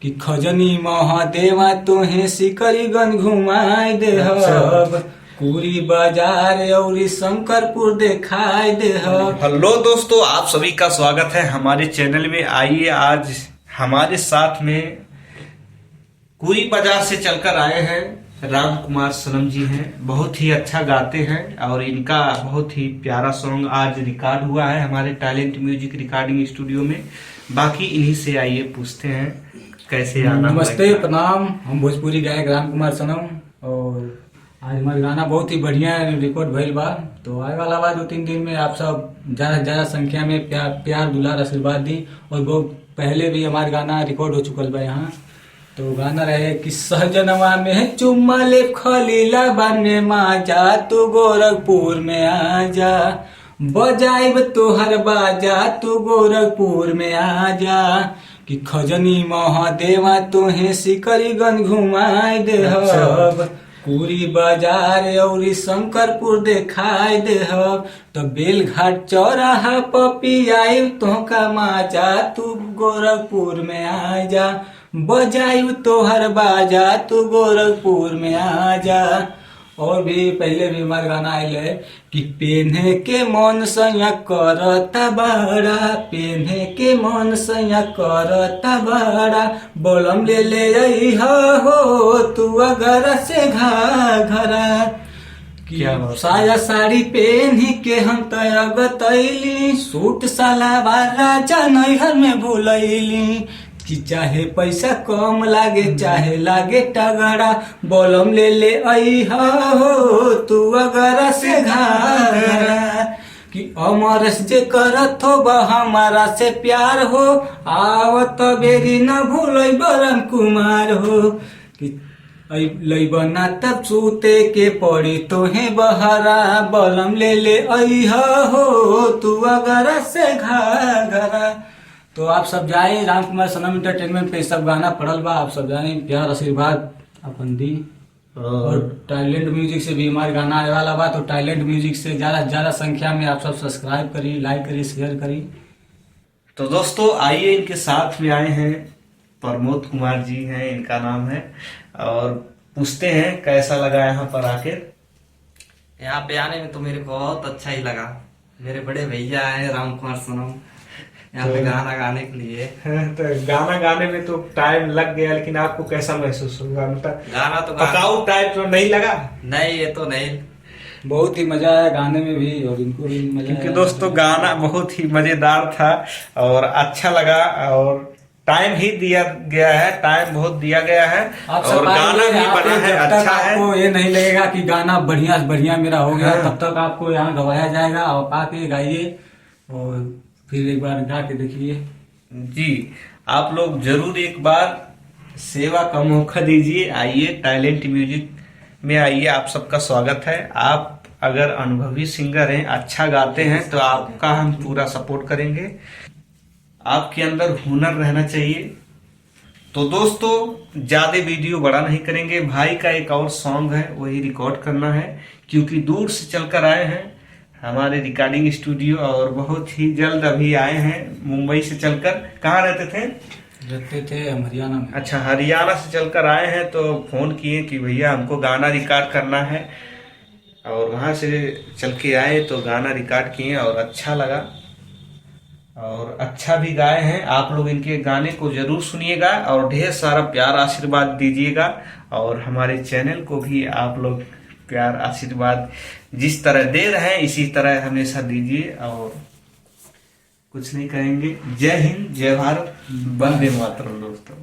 कि खजनी महादेवा तोहे सिकरीगंज घुमाए देहब, पूरी बाजार और शंकरपुर दिखाई देहब। हेलो दोस्तों, आप सभी का स्वागत है हमारे चैनल में। आइए, आज हमारे साथ में पूरी बाजार से चलकर आए हैं राम कुमार सनम जी हैं। बहुत ही अच्छा गाते हैं और इनका बहुत ही प्यारा सॉन्ग आज रिकॉर्ड हुआ है हमारे टैलेंट म्यूजिक रिकॉर्डिंग स्टूडियो में। बाकी इन्हीं से आइए पूछते हैं कैसे आना। नमस्ते, प्रणाम। हम भोजपुरी गायक राम कुमार सनम, और आज हमारा गाना बहुत ही बढ़िया रिकॉर्ड भइल बा। तो आए वाला बा 2-3 दिन में आप सब ज्यादा संख्या में प्यार दुलार आशीर्वाद दी। और बहुत पहले भी हमारा गाना रिकॉर्ड हो चुकल बा यहाँ। तो गाना रहे कि सहजनवा में चुम्मा ले खलीलाबाद में माजा, तू गोरखपुर में आजा, बजाइब तोहर बाजा, तू गोरखपुर में आजा, कि खजनी महादेवा तोहे सिकरीगंज घुमाए देहब, पूरी बाजार और शंकरपुर दिखाई देहब। तो बेलघाट चौराहा पपियाई तोहका माजा, तू गोरखपुर में आजा, बजायु तोहर बाजा, तू गोरखपुर में आजा। और भी पहले भी हमारा गाना आयल है कि पेन्हे के मन सैया करता बड़ा, पेन्हे के मन सैया करता बड़ा, बोलम ले ले हो तू अगर से घरा, साया साड़ी पहनी के हम तैली, सूट सलवार राजा नैहर में भूलैली, कि चाहे पैसा कम लागे चाहे लागे तगड़ा, बोलम ले ले हो तू अगर से घरा, कि अमर जे करत हो बा हमारा से प्यार हो, आवत बेरी न भूल बरन कुमार हो, कि लैबना तब सूते के पड़ी तोहे बहरा, बोलम ले ले हो तू अगर से घरा। तो आप सब जाए राम कुमार सनम एंटरटेनमेंट पे सब गाना पड़ल बा। आप सब जाने प्यार आशीर्वाद अपन दी। और टैलेंट म्यूजिक से भी हमारे गाना आने वाला बा। तो टैलेंट म्यूजिक से ज्यादा संख्या में आप सब सब्सक्राइब करी, लाइक करी, शेयर करी। तो दोस्तों आइए, इनके साथ में आए हैं प्रमोद कुमार जी हैं इनका नाम है, और पूछते हैं कैसा लगा यहाँ पर आके। यहाँ पे आने में तो मेरे को बहुत अच्छा ही लगा। मेरे बड़े भैया हैं राम कुमार सनम, यहाँ पे गाना गाने के लिए। तो गाना गाने में तो टाइम लग गया, लेकिन आपको कैसा महसूस हुआ? मतलब गाना तो थकाऊ टाइप तो नहीं लगा? नहीं, ये तो नहीं। बहुत ही मजा आया गाने में भी, और इनको भी मजा क्योंकि आया। दोस्तों गाना बहुत ही मजेदार था और अच्छा लगा, और टाइम ही दिया गया है, टाइम बहुत दिया गया है, और गाना भी बना है, अच्छा है। आपको ये नहीं लगेगा कि गाना बढ़िया मेरा हो गया, तब तक आपको यहाँ गवाया जाएगा। आप आके गाइए और फिर एक बार गा के देखिए। जी, आप लोग जरूर एक बार सेवा का मौका दीजिए। आइए टैलेंट म्यूजिक में आइए, आप सबका स्वागत है। आप अगर अनुभवी सिंगर हैं, अच्छा गाते हैं, तो आपका हम पूरा सपोर्ट करेंगे। आपके अंदर हुनर रहना चाहिए। तो दोस्तों ज्यादा वीडियो बड़ा नहीं करेंगे। भाई का एक और सॉन्ग है, वही रिकॉर्ड करना है, क्योंकि दूर से चलकर आए हैं हमारे रिकॉर्डिंग स्टूडियो, और बहुत ही जल्द अभी आए हैं मुंबई से चलकर। कहाँ रहते थे हम हरियाणा में। अच्छा, हरियाणा से चलकर आए हैं। तो फोन किए कि भैया हमको गाना रिकॉर्ड करना है, और वहां से चल के आए तो गाना रिकॉर्ड किए और अच्छा लगा, और अच्छा भी गाए हैं। आप लोग इनके गाने को जरूर सुनिएगा और ढेर सारा प्यार आशीर्वाद दीजिएगा, और हमारे चैनल को भी आप लोग प्यार आशीर्वाद जिस तरह दे रहे हैं इसी तरह हमेशा दीजिए। और कुछ नहीं कहेंगे। जय हिंद, जय भारत, वंदे मातरम दोस्तों।